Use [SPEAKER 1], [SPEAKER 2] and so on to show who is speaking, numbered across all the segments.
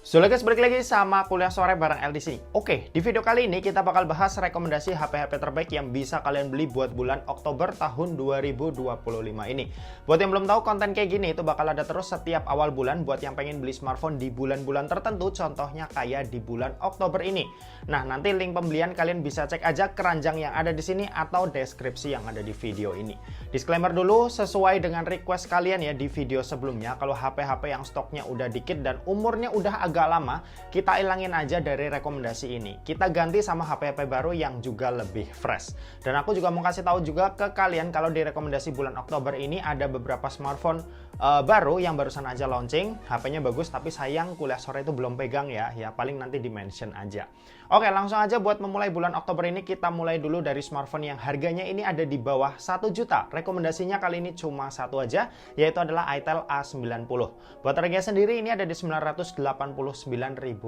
[SPEAKER 1] So guys, balik lagi sama kuliah sore bareng El di sini. Oke, di video kali ini kita bakal bahas rekomendasi HP-HP terbaik yang bisa kalian beli buat bulan Oktober tahun 2025 ini. Buat yang belum tahu, konten kayak gini itu bakal ada terus setiap awal bulan buat yang pengen beli smartphone di bulan-bulan tertentu, contohnya kayak di bulan Oktober ini. Nah, nanti link pembelian kalian bisa cek aja keranjang yang ada di sini atau deskripsi yang ada di video ini. Disclaimer dulu, sesuai dengan request kalian ya di video sebelumnya, kalau HP-HP yang stoknya udah dikit dan umurnya udah agak lama, kita ilangin aja dari rekomendasi ini. Kita ganti sama HP-HP baru yang juga lebih fresh. Dan aku juga mau kasih tahu juga ke kalian kalau di rekomendasi bulan Oktober ini ada beberapa smartphone baru yang barusan aja launching. HP-nya bagus tapi sayang kuliah sore itu belum pegang ya. Ya paling nanti di mention aja. Oke, langsung aja buat memulai bulan Oktober ini kita mulai dulu dari smartphone yang harganya ini ada di bawah 1 juta. Rekomendasinya kali ini cuma satu aja, yaitu adalah Itel A90. Buat harganya sendiri ini ada di Rp989.000.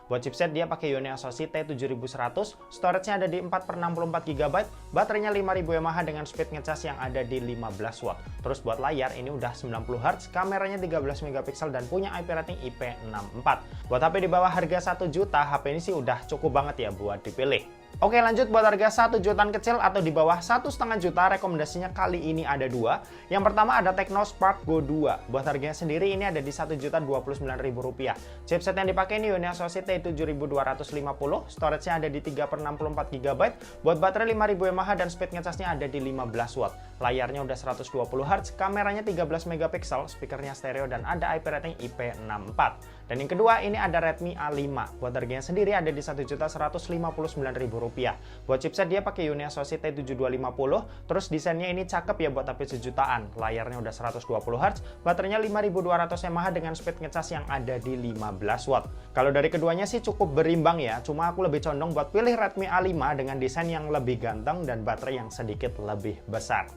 [SPEAKER 1] Buat chipset dia pakai Unisoc T7100, storage-nya ada di 4/64 GB, baterainya 5000 mAh dengan speed ngecas yang ada di 15 watt. Terus buat layar ini udah 90 Hz, kameranya 13 megapiksel dan punya IP rating IP64. Buat HP di bawah harga 1 juta, HP ini sih udah cukup banget ya buat dipilih. Oke, lanjut buat harga 1 jutaan kecil atau di bawah 1,5 juta, rekomendasinya kali ini ada dua. Yang pertama ada Tecno Spark Go 2. Buat harganya sendiri ini ada di Rp1.029.000. Chipset yang dipakai ini Unisoc T7250, storage-nya ada di 3/64 GB, buat baterai 5000 mAh dan speed ngecasnya ada di 15 watt. Layarnya udah 120 Hz, kameranya 13 megapiksel, speakernya stereo dan ada IP rating IP64. Dan yang kedua ini ada Redmi A5. Buat harganya sendiri ada di Rp1.159.000. Buat chipset dia pakai Unisoc T7250, terus desainnya ini cakep ya buat HP sejutaan. Layarnya udah 120 Hz, baterainya 5200 mAh dengan speed ngecas yang ada di 15 watt. Kalau dari keduanya sih cukup berimbang ya, cuma aku lebih condong buat pilih Redmi A5 dengan desain yang lebih ganteng dan baterai yang sedikit lebih besar.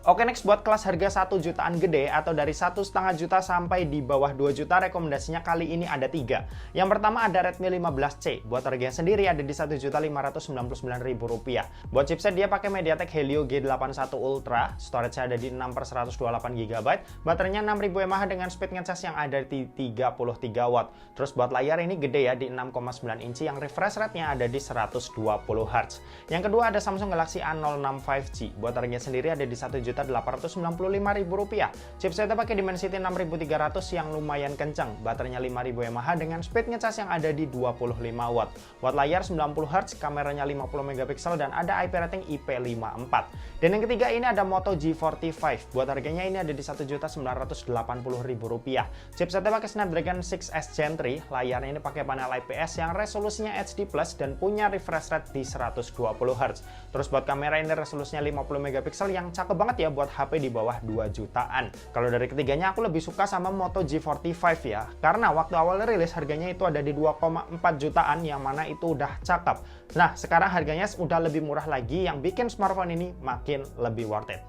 [SPEAKER 1] Oke, next buat kelas harga 1 jutaan gede atau dari 1,5 juta sampai di bawah 2 juta, rekomendasinya kali ini ada 3. Yang pertama ada Redmi 15C. Buat harganya sendiri ada di Rp1.599.000. Buat chipset dia pakai MediaTek Helio G81 Ultra, storage ada di 6/128 GB, baterainya 6000 mAh dengan speed ngecas yang ada di 33 watt. Terus buat layar ini gede ya di 6,9 inci yang refresh rate-nya ada di 120 Hz. Yang kedua ada Samsung Galaxy A06 5G. Buat harganya sendiri ada di Rp1.895.000. Chipsetnya pakai Dimensity 6300 yang lumayan kencang, baterainya 5000 mAh dengan speed ngecas yang ada di 25 watt. Buat layar 90 Hz, kameranya 50 megapiksel dan ada IP rating IP54. Dan yang ketiga ini ada Moto G45. Buat harganya ini ada di Rp1.980.000. Chipsetnya pakai Snapdragon 6S Gen 3, layarnya ini pakai panel IPS yang resolusinya HD+ dan punya refresh rate di 120 Hz. Terus buat kamera ini resolusinya 50 megapiksel yang cakep banget ya buat HP di bawah 2 jutaan. Kalau dari ketiganya aku lebih suka sama Moto G45 ya, karena waktu awal rilis harganya itu ada di 2,4 jutaan yang mana itu udah cakep. Nah, sekarang harganya udah lebih murah lagi yang bikin smartphone ini makin lebih worth it.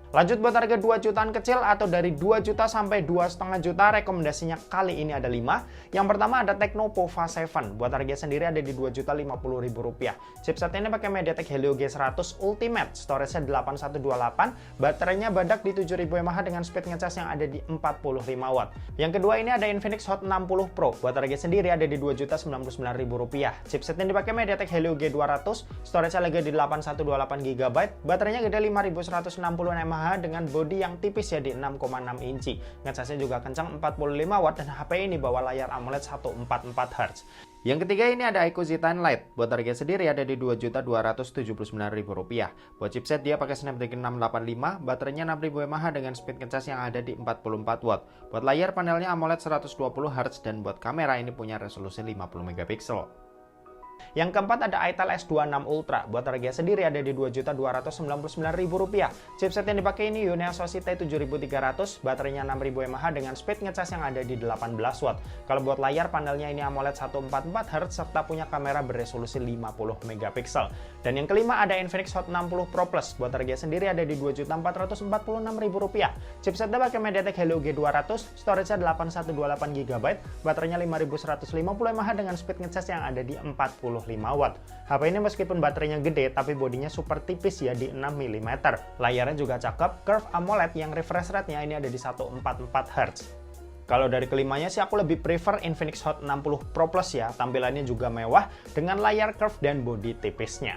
[SPEAKER 1] Lanjut buat harga 2 jutaan kecil atau dari 2 juta sampai 2,5 juta, rekomendasinya kali ini ada 5. Yang pertama ada Tecno Pova 7. Buat harga sendiri ada di Rp2.050.000. Chipsetnya ini pakai MediaTek Helio G100 Ultimate, storage-nya 8128, baterainya badak di 7000 mAh dengan speed ngecas yang ada di 45 watt. Yang kedua ini ada Infinix Hot 60 Pro. Buat harga sendiri ada di Rp2.099.000. Chipsetnya dipakai MediaTek Helio G200, storage-nya lagi di 8128 GB, baterainya gede 5160 mAh dengan bodi yang tipis ya di 6,6 inci. Ngecasnya juga kencang 45 watt dan HP ini bawa layar AMOLED 144 Hz. Yang ketiga ini ada iQOO Z10 Lite. Buat harga sendiri ada di Rp2.279.000. Buat chipset dia pakai Snapdragon 685, baterainya 6000 mAh dengan speed ngecas yang ada di 44 watt. Buat layar panelnya AMOLED 120 Hz dan buat kamera ini punya resolusi 50 megapiksel. Yang keempat ada Itel S26 Ultra. Buat harga sendiri ada di Rp2.299.000. Chipset yang dipakai ini Unisoc T7300, baterainya 6000 mAh dengan speed ngecas yang ada di 18 watt. Kalau buat layar panelnya ini AMOLED 144 Hz serta punya kamera beresolusi 50 megapiksel. Dan yang kelima ada Infinix Hot 60 Pro Plus. Buat harga sendiri ada di Rp2.446.000. Chipsetnya pakai MediaTek Helio G200, storage-nya 8128 GB, baterainya 5150 mAh dengan speed ngecas yang ada di 40 watt. HP ini meskipun baterainya gede tapi bodinya super tipis ya di 6 mm. Layarnya juga cakep, curve AMOLED yang refresh rate-nya ini ada di 144 Hz. Kalau dari kelimanya sih aku lebih prefer Infinix Hot 60 Pro Plus ya, tampilannya juga mewah dengan layar curve dan bodi tipisnya.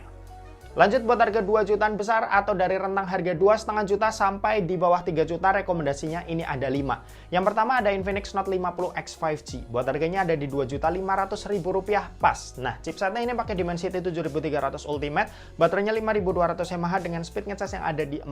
[SPEAKER 1] Lanjut buat harga 2 jutaan besar atau dari rentang harga 2,5 juta sampai di bawah 3 juta, rekomendasinya ini ada 5. Yang pertama ada Infinix Note 50X 5G. Buat harganya ada di Rp2.500.000 pas. Nah, chipsetnya ini pakai Dimensity 7300 Ultimate, baterainya 5200 mAh dengan speed ngecas yang ada di 45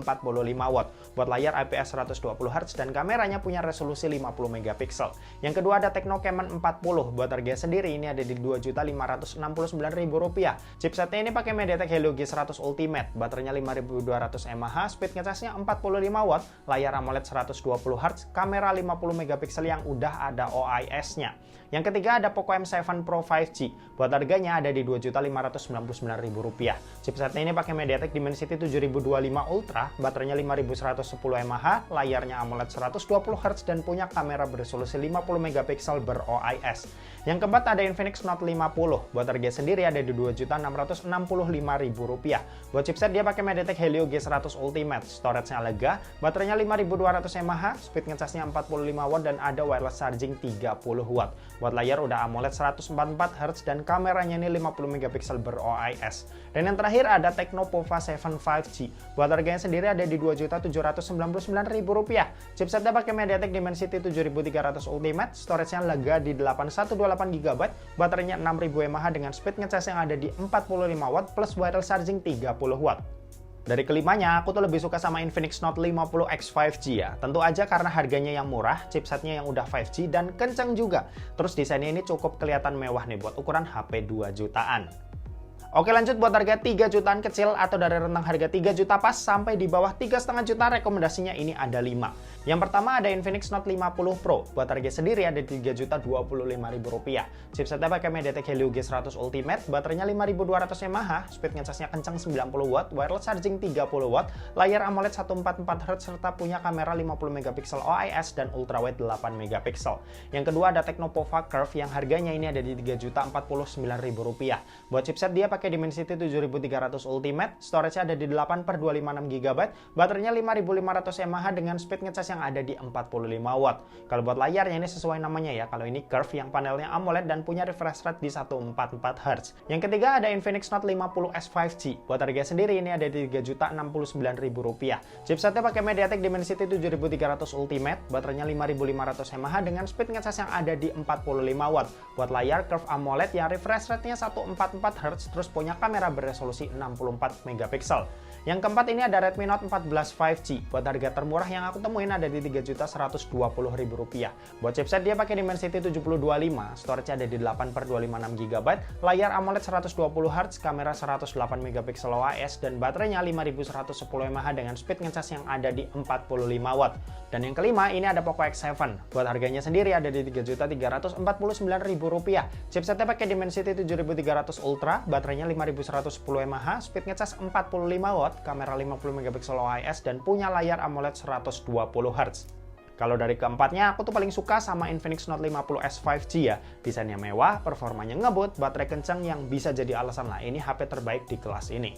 [SPEAKER 1] watt. Buat layar IPS 120Hz dan kameranya punya resolusi 50 megapiksel. Yang kedua ada Tecno Camon 40. Buat harga sendiri ini ada di Rp2.569.000. Chipsetnya ini pakai MediaTek Helio G100 Ultimate, baterainya 5200 mAh, speed ngecasnya 45 watt, layar AMOLED 120Hz, kamera 50 megapiksel yang udah ada OIS-nya. Yang ketiga ada Poco M7 Pro 5G. Buat harganya ada di Rp2.599.000. Chipsetnya ini pakai MediaTek Dimensity 7025 Ultra, baterainya 5110 mAh, layarnya AMOLED 120Hz dan punya kamera beresolusi 50 megapiksel ber-OIS. Yang keempat ada Infinix Note 50. Buat harga sendiri ada di Rp2.665.000. Buat chipset dia pakai MediaTek Helio G100 Ultimate, storage-nya lega, baterainya 5200 mAh, speed ngecasnya 45 watt dan ada wireless charging 30 watt. Buat layar udah AMOLED 144Hz dan kameranya ini 50 megapiksel ber-OIS. Dan yang terakhir ada Tecno Pova 7 5G. Buat harganya sendiri ada di Rp2.799.000. Chipsetnya pakai MediaTek Dimensity 7300 Ultimate, storage-nya lega di 8128GB, baterainya 6000 mAh dengan speed ngecas yang ada di 45 watt plus wireless charging 30 watt. Dari kelimanya, aku tuh lebih suka sama Infinix Note 50X 5G ya. Tentu aja karena harganya yang murah, chipsetnya yang udah 5G dan kenceng juga. Terus desainnya ini cukup kelihatan mewah nih buat ukuran HP 2 jutaan. Oke, lanjut buat harga 3 jutaan kecil atau dari rentang harga 3 juta pas sampai di bawah 3,5 juta, rekomendasinya ini ada 5. Yang pertama ada Infinix Note 50 Pro. Buat harga sendiri ada di Rp3.025.000. Chipsetnya pakai MediaTek Helio G100 Ultimate, baterainya 5200 mAh, speed ngecasnya kencang 90 watt, wireless charging 30 watt, layar AMOLED 144Hz serta punya kamera 50 megapiksel OIS dan ultrawide 8 megapiksel. Yang kedua ada Tecno Pova Curve yang harganya ini ada di Rp3.049.000. Buat chipset dia pakai Dimensity 7300 Ultimate, storage-nya ada di 8/256GB, baterainya 5500 mAh dengan speed ngecas yang ada di 45 watt. Kalau buat layarnya ini sesuai namanya ya, kalau ini curve yang panelnya AMOLED dan punya refresh rate di 144Hz. Yang ketiga ada Infinix Note 50S 5G. Buat harga sendiri ini ada di Rp3.069.000. Chipsetnya pakai MediaTek Dimensity 7300 Ultimate, baterainya 5500 mAh dengan speed ngecas yang ada di 45 watt. Buat layar curve AMOLED yang refresh rate-nya 144Hz terus punya kamera beresolusi 64 megapiksel. Yang keempat ini ada Redmi Note 14 5G. Buat harga termurah yang aku temuin ada di Rp3.120.000. Buat chipset dia pakai Dimensity 7025, storage ada di 8/256GB, layar AMOLED 120Hz, kamera 108 megapiksel OIS dan baterainya 5110 mAh dengan speed ngecas yang ada di 45 watt. Dan yang kelima ini ada Poco X7. Buat harganya sendiri ada di Rp3.349.000. Chipsetnya pakai Dimensity 7300 Ultra, baterainya 5110 mAh, speed ngecas 45 watt, kamera 50 megapiksel OIS dan punya layar AMOLED 120Hz. Kalau dari keempatnya, aku tuh paling suka sama Infinix Note 50S 5G ya. Desainnya mewah, performanya ngebut, baterai kencang yang bisa jadi alasan lah ini HP terbaik di kelas ini.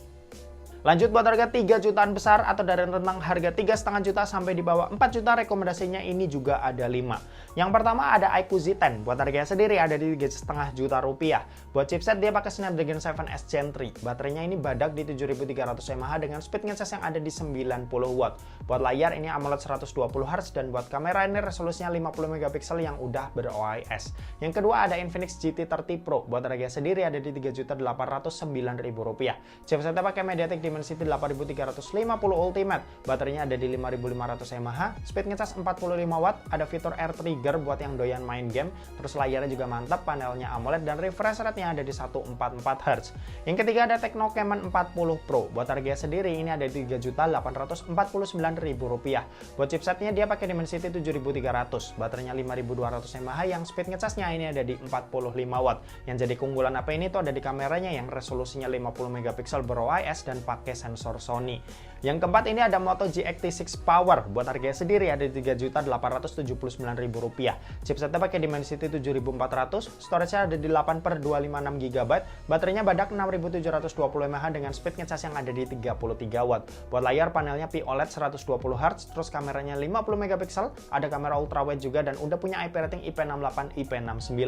[SPEAKER 1] Lanjut buat harga 3 jutaan besar atau dari rentang harga 3,5 juta sampai di bawah 4 juta, rekomendasinya ini juga ada 5. Yang pertama ada iQOO Z10. Buat harganya sendiri ada di 3,5 juta rupiah. Buat chipset dia pakai Snapdragon 7S Gen 3. Baterainya ini badak di 7300 mAh dengan speed ngecas yang ada di 90 watt. Buat layar ini AMOLED 120Hz dan buat kamera ini resolusinya 50 megapiksel yang udah ber-OIS. Yang kedua ada Infinix GT30 Pro. Buat harganya sendiri ada di Rp3.809.000. Chipsetnya pakai MediaTek Dimensity 8350 Ultimate, baterainya ada di 5500 mAh, speed ngecas 45 watt, ada fitur air trigger buat yang doyan main game, terus layarnya juga mantap, panelnya AMOLED dan refresh rate-nya ada di 144Hz. Yang ketiga ada Tecno Camon 40 Pro, buat harga sendiri ini ada di Rp3.849.000. Buat chipsetnya dia pakai Dimensity 7300, baterainya 5200 mAh yang speed ngecasnya ini ada di 45 watt. Yang jadi keunggulan apa ini tuh ada di kameranya yang resolusinya 50 megapiksel ber-OIS dan pakai pakai sensor Sony. Yang keempat ini ada Moto G86 Power, buat harganya sendiri ada di Rp3.879.000. Chipsetnya pakai Dimensity 7400, storage-nya ada di 8/256 GB, baterainya badak 6720 mAh dengan speed ngecas yang ada di 33 watt. Buat layar panelnya POLED 120Hz, terus kameranya 50 megapiksel, ada kamera ultrawide juga dan udah punya IP rating IP68, IP69.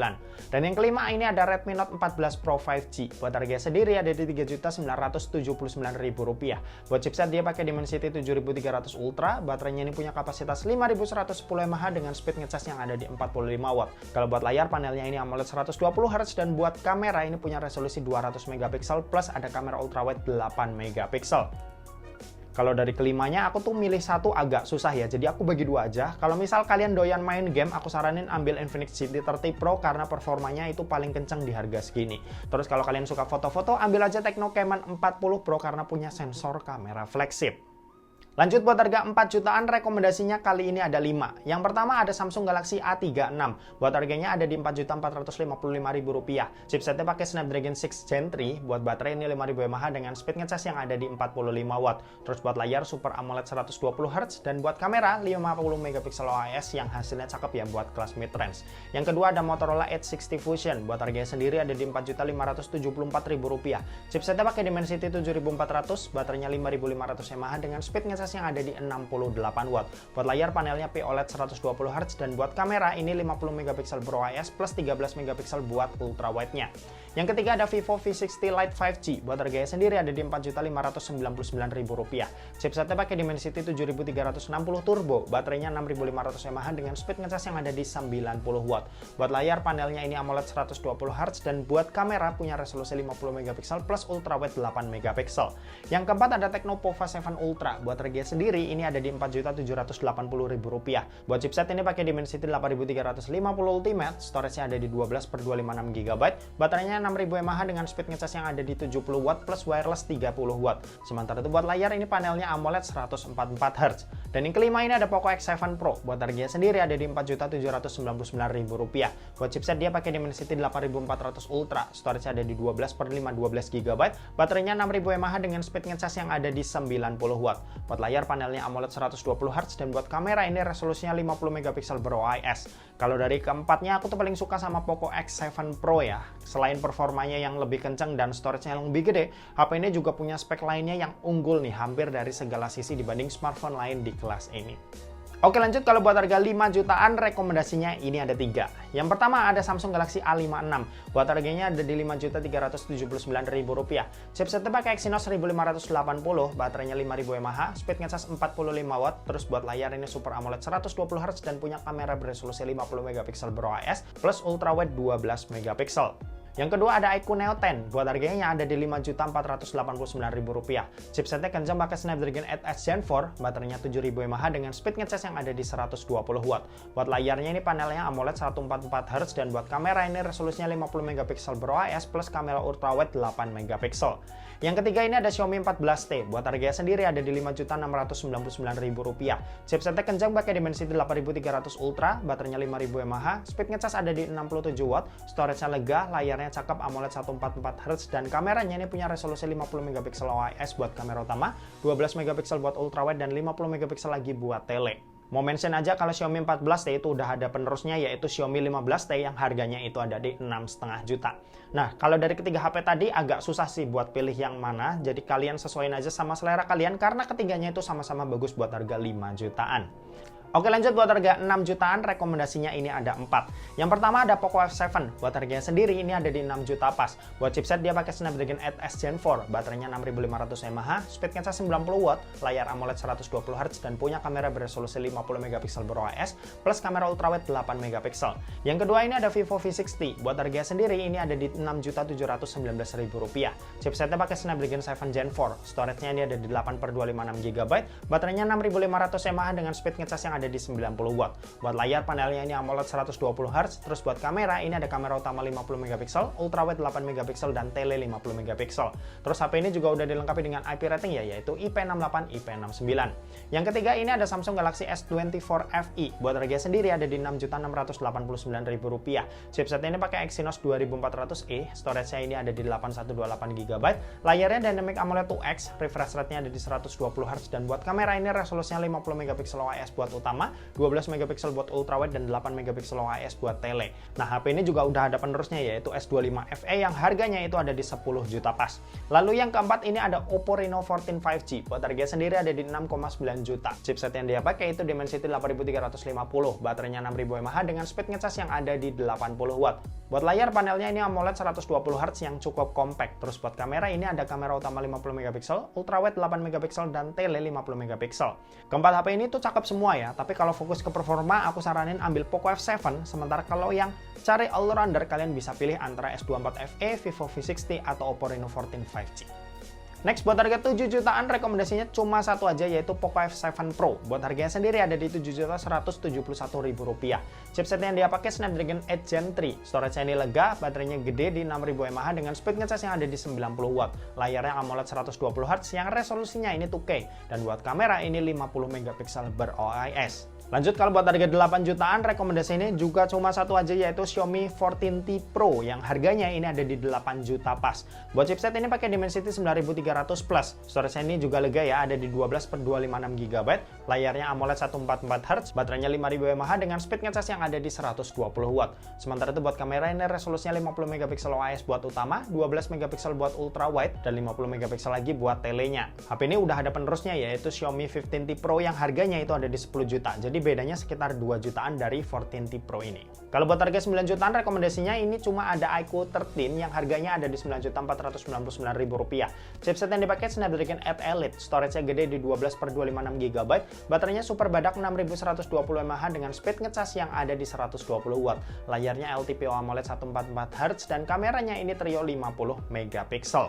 [SPEAKER 1] Dan yang kelima ini ada Redmi Note 14 Pro 5G, buat harganya sendiri ada di Rp3.979.000. Buat chipset dia pakai Dimensity 7300 Ultra, baterainya ini punya kapasitas 5110 mAh dengan speed ngecas yang ada di 45 watt. Kalau buat layar panelnya ini AMOLED 120Hz dan buat kamera ini punya resolusi 200 megapiksel plus ada kamera ultrawide 8 megapiksel. Kalau dari kelimanya aku tuh milih satu agak susah ya, jadi aku bagi dua aja. Kalau misal kalian doyan main game, aku saranin ambil Infinix GT30 Pro karena performanya itu paling kenceng di harga segini. Terus kalau kalian suka foto-foto, ambil aja Tecno Camon 40 Pro karena punya sensor kamera flagship. Lanjut buat harga 4 jutaan, rekomendasinya kali ini ada 5. Yang pertama ada Samsung Galaxy A36. Buat harganya ada di Rp4.455.000. Chipsetnya pakai Snapdragon 6 Gen 3, buat baterai ini 5000 mAh dengan speed ngecas yang ada di 45 watt. Terus buat layar Super AMOLED 120Hz dan buat kamera 50 megapiksel OIS yang hasilnya cakep ya buat kelas mid-range. Yang kedua ada Motorola Edge 60 Fusion. Buat harganya sendiri ada di Rp4.574.000. Chipsetnya pakai Dimensity 7400, baterainya 5500 mAh dengan speed ngecas yang ada di 68 watt. Buat layar panelnya POLED 120Hz dan buat kamera ini 50 megapiksel BroIS plus 13 megapiksel buat ultrawide-nya. Yang ketiga ada Vivo V60 Lite 5G. Buat harganya sendiri ada di Rp4.599.000. Chipsetnya pakai Dimensity 7360 Turbo, baterainya 6500 mAh dengan speed ngecas yang ada di 90 watt. Buat layar panelnya ini AMOLED 120Hz dan buat kamera punya resolusi 50 megapiksel plus ultrawide 8 megapiksel. Yang keempat ada Tecno Pova 7 Ultra. Buat harganya sendiri ini ada di Rp4.780.000. Buat chipset ini pakai Dimensity 8350 Ultimate, storage-nya ada di 12/256 GB, baterainya 6000 mAh dengan speed ngecas yang ada di 70 watt plus wireless 30 watt. Sementara itu buat layar ini panelnya AMOLED 144Hz. Dan yang kelima ini ada Poco X7 Pro. Buat harganya sendiri ada di Rp4.799.000. Buat chipset dia pakai Dimensity 8400 Ultra, storage ada di 12/512 GB, baterainya 6000 mAh dengan speed ngecas yang ada di 90 watt. Buat layar panelnya AMOLED 120Hz dan buat kamera ini resolusinya 50 megapiksel BroIS. Kalau dari keempatnya aku tuh paling suka sama Poco X7 Pro ya. Selain performanya yang lebih kencang dan storage-nya yang lebih gede, HP ini juga punya spek lainnya yang unggul nih hampir dari segala sisi dibanding smartphone lain di kelas ini. Oke lanjut, kalau buat harga 5 jutaan rekomendasinya ini ada 3. Yang pertama ada Samsung Galaxy A56. Buat harganya ada di Rp5.379.000. Chipsetnya pakai Exynos 1580, baterainya 5000 mAh, speed ngecas 45 watt, terus buat layar ini Super AMOLED 120Hz dan punya kamera beresolusi 50 megapiksel BroIS plus ultrawide 12 megapiksel. Yang kedua ada iQOO Neo 10, buat harganya ada di Rp5.489.000. Chipsetnya kencang pakai Snapdragon 8 Gen 4, baterainya 7000 mAh dengan speed ngecas yang ada di 120 watt. Buat layarnya ini panelnya AMOLED 144Hz dan buat kamera ini resolusinya 50 megapiksel BroIS plus kamera ultrawide 8 megapiksel. Yang ketiga ini ada Xiaomi 14T, buat harganya sendiri ada di Rp5.699.000. Chipsetnya kencang pakai Dimensity 8300 Ultra, baterainya 5000 mAh, speed ngecas ada di 67 watt, storage-nya lega, layarnya cakep AMOLED 144Hz dan kameranya ini punya resolusi 50 megapiksel OIS buat kamera utama, 12 megapiksel buat ultrawide dan 50 megapiksel lagi buat tele. Mau mention aja kalau Xiaomi 14T itu udah ada penerusnya yaitu Xiaomi 15T yang harganya itu ada di 6,5 juta. Nah, kalau dari ketiga HP tadi agak susah sih buat pilih yang mana, jadi kalian sesuaiin aja sama selera kalian karena ketiganya itu sama-sama bagus buat harga 5 jutaan. Oke lanjut, buat harga 6 jutaan rekomendasinya ini ada 4. Yang pertama ada Poco F7. Buat harganya sendiri ini ada di 6 juta pas. Buat chipset dia pakai Snapdragon 8 Gen 4, baterainya 6500 mAh, speed ngecas 90 watt, layar AMOLED 120Hz dan punya kamera beresolusi 50 megapiksel BroIS plus kamera ultrawide 8 megapiksel. Yang kedua ini ada Vivo V60. Buat harganya sendiri ini ada di Rp6.719.000. Chipsetnya pakai Snapdragon 7 Gen 4, storage-nya ini ada di 8/256 GB, baterainya 6500 mAh dengan speed ngecas yang ada ada di 90 watt. Buat layar panelnya ini AMOLED 120 Hz, terus buat kamera ini ada kamera utama 50 megapiksel, ultrawide 8 megapiksel dan tele 50 megapiksel. Terus HP ini juga udah dilengkapi dengan IP rating ya, yaitu IP68, IP69. Yang ketiga ini ada Samsung Galaxy S24 FE. Buat harga sendiri ada di Rp6.689.000. Chipset ini pakai Exynos 2400E, storage-nya ini ada di 8128 GB, layarnya Dynamic AMOLED 2X, refresh rate-nya ada di 120 Hz, dan buat kamera ini resolusinya 50 megapiksel OIS buat utama, 12 megapiksel buat ultrawide, dan 8 megapiksel OIS buat tele. Nah, HP ini juga udah ada penerusnya yaitu S25 FE yang harganya itu ada di 10 juta pas. Lalu yang keempat ini ada Oppo Reno 14 5G. Buat harga sendiri ada di 6,9 juta. Chipset yang dia pakai itu Dimensity 8350, baterainya 6000 mAh dengan speed ngecas yang ada di 80 watt. Buat layar panelnya ini AMOLED 120 Hz yang cukup compact. Terus buat kamera ini ada kamera utama 50 megapiksel, ultrawide 8 megapiksel dan tele 50 megapiksel. Keempat HP ini tuh cakep semua ya, tapi kalau fokus ke performa aku saranin ambil Poco F7, sementara kalau yang cari all-rounder kalian bisa pilih antara S24 FE, Vivo V60 atau Oppo Reno 14 5G. Next, buat harga 7 jutaan rekomendasinya cuma satu aja yaitu Poco F7 Pro. Buat harganya sendiri ada di Rp7.171.000. Chipset yang dia pakai Snapdragon 8 Gen 3. Storage-nya ini lega, baterainya gede di 6000 mAh dengan speed ngecas yang ada di 90 watt. Layarnya AMOLED 120 Hz yang resolusinya ini 2K. Dan buat kamera ini 50 megapiksel ber-OIS. Lanjut, kalau buat harga 8 jutaan rekomendasi ini juga cuma satu aja yaitu Xiaomi 14T Pro yang harganya ini ada di 8 juta pas. Buat chipset ini pakai Dimensity 9300 Plus. Storage ini juga lega ya, ada di 12/256 GB. Layarnya AMOLED 144 Hz, baterainya 5000 mAh dengan speed ngecas yang ada di 120 watt. Sementara itu buat kamera ini resolusinya 50 megapiksel OIS buat utama, 12 megapiksel buat ultrawide dan 50 megapiksel lagi buat telenya. HP ini udah ada penerusnya yaitu Xiaomi 15T Pro yang harganya itu ada di 10 juta. Jadi bedanya sekitar 2 jutaan dari 14T Pro ini. Kalau buat harga 9 jutaan rekomendasinya ini cuma ada iQOO 13 yang harganya ada di Rp9.499.000. Chipset yang dipakai Snapdragon 8 Elite, storage-nya gede di 12/256 GB, baterainya super badak 6120 mAh dengan speed ngecas yang ada di 120 watt. Layarnya LTPO AMOLED 144 Hz dan kameranya ini trio 50 megapiksel.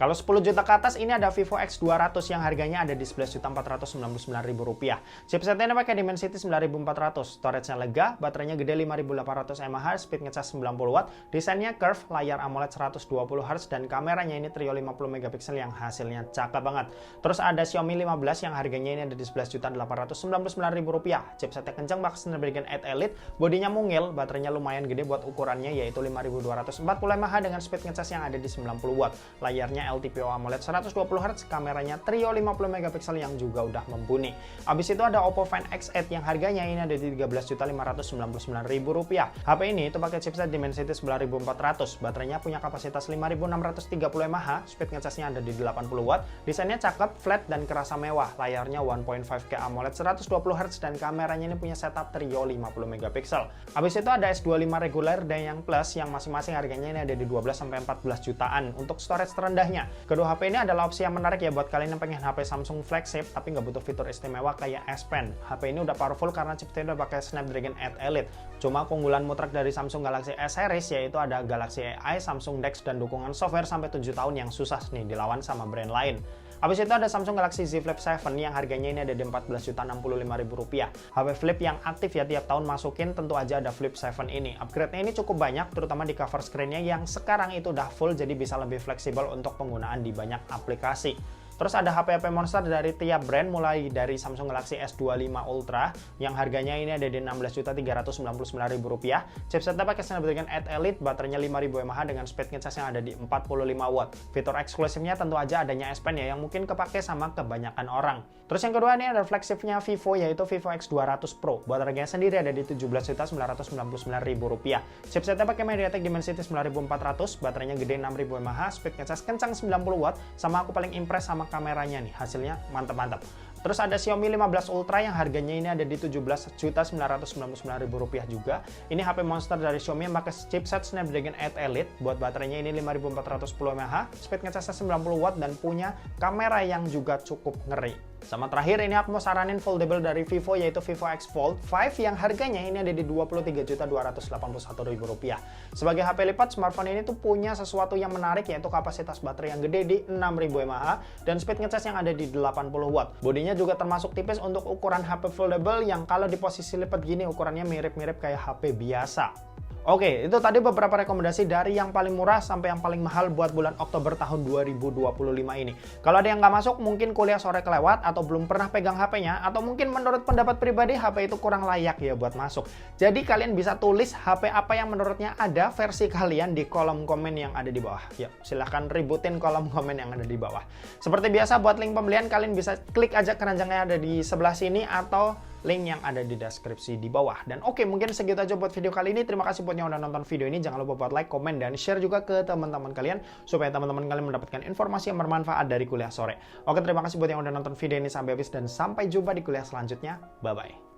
[SPEAKER 1] Kalau 10 juta ke atas ini ada Vivo X200 yang harganya ada di Rp11.499.000. Chipsetnya ini pakai Dimensity 9400, storage-nya lega, baterainya gede 5800 mAh, speed ngecas 90 watt, desainnya curve, layar AMOLED 120 Hz dan kameranya ini trio 50 megapiksel yang hasilnya cakep banget. Terus ada Xiaomi 15 yang harganya ini ada di Rp11.899.000. Chipsetnya kencang pakai Snapdragon 8 Elite, bodinya mungil, baterainya lumayan gede buat ukurannya yaitu 5240 mAh dengan speed ngecas yang ada di 90 watt. Layarnya LTPO AMOLED 120 Hz, kameranya trio 50 megapiksel yang juga udah mumpuni. Abis itu ada Oppo Find X8 yang harganya ini ada di Rp13.599.000. HP ini itu pakai chipset Dimensity 9400, baterainya punya kapasitas 5630 mAh, speed ngecasnya ada di 80 watt, desainnya cakep, flat dan kerasa mewah, layarnya 1.5K AMOLED 120 Hz dan kameranya ini punya setup trio 50 megapiksel. Abis itu ada S25 reguler dan yang plus yang masing-masing harganya ini ada di 12-14 jutaan. Untuk storage terendahnya, kedua HP ini adalah opsi yang menarik ya buat kalian yang pengen HP Samsung flagship tapi nggak butuh fitur istimewa kayak S Pen. HP ini udah powerful karena chipsetnya udah pakai Snapdragon 8 Elite. Cuma keunggulan mutlak dari Samsung Galaxy S series yaitu ada Galaxy AI, Samsung DeX dan dukungan software sampai 7 tahun yang susah nih dilawan sama brand lain. Habis itu ada Samsung Galaxy Z Flip 7 yang harganya ini ada di Rp14.065.000. HP Flip yang aktif ya tiap tahun masukin, tentu aja ada Flip 7 ini. Upgrade-nya ini cukup banyak terutama di cover screen-nya yang sekarang itu udah full jadi bisa lebih fleksibel untuk penggunaan di banyak aplikasi. Terus ada HP-HP monster dari tiap brand mulai dari Samsung Galaxy S25 Ultra yang harganya ini ada di Rp16.399.000. Chipsetnya pakai Snapdragon 8 Elite, baterainya 5000 mAh dengan speed ngecas yang ada di 45 watt. Fitur eksklusifnya tentu aja adanya S Pen ya yang mungkin kepake sama kebanyakan orang. Terus yang kedua ini ada flagshipnya Vivo yaitu Vivo X200 Pro. Buat harganya sendiri ada di Rp17.999.000. Chipsetnya pakai MediaTek Dimensity 9400, baterainya gede 6000 mAh, speed ngecas kencang 90 watt, sama aku paling impress sama kameranya nih, hasilnya mantap-mantap. Terus ada Xiaomi 15 Ultra yang harganya ini ada di Rp17.999.000 juga. Ini HP monster dari Xiaomi yang pakai chipset Snapdragon 8 Elite. Buat baterainya ini 5410 mAh, speed ngecasnya 90 watt dan punya kamera yang juga cukup ngeri. Sama terakhir ini aku mau saranin foldable dari Vivo yaitu Vivo X Fold 5 yang harganya ini ada di Rp23.281.000. Sebagai HP lipat, smartphone ini tuh punya sesuatu yang menarik yaitu kapasitas baterai yang gede di 6000 mAh dan speed ngecas yang ada di 80 Watt. Bodinya juga termasuk tipis untuk ukuran HP foldable yang kalau di posisi lipat gini ukurannya mirip-mirip kayak HP biasa. Oke, itu tadi beberapa rekomendasi dari yang paling murah sampai yang paling mahal buat bulan Oktober tahun 2025 ini. Kalau ada yang nggak masuk, mungkin kuliah sore kelewat, atau belum pernah pegang HP-nya, atau mungkin menurut pendapat pribadi HP itu kurang layak ya buat masuk. Jadi kalian bisa tulis HP apa yang menurutnya ada versi kalian di kolom komen yang ada di bawah. Yuk, silahkan ributin kolom komen yang ada di bawah. Seperti biasa, buat link pembelian kalian bisa klik aja keranjangnya ada di sebelah sini atau link yang ada di deskripsi di bawah. Dan oke, mungkin segitu aja buat video kali ini. Terima kasih buat yang udah nonton video ini. Jangan lupa buat like, komen, dan share juga ke teman-teman kalian supaya teman-teman kalian mendapatkan informasi yang bermanfaat dari kuliah sore. Oke, terima kasih buat yang udah nonton video ini sampai habis dan sampai jumpa di kuliah selanjutnya. Bye-bye.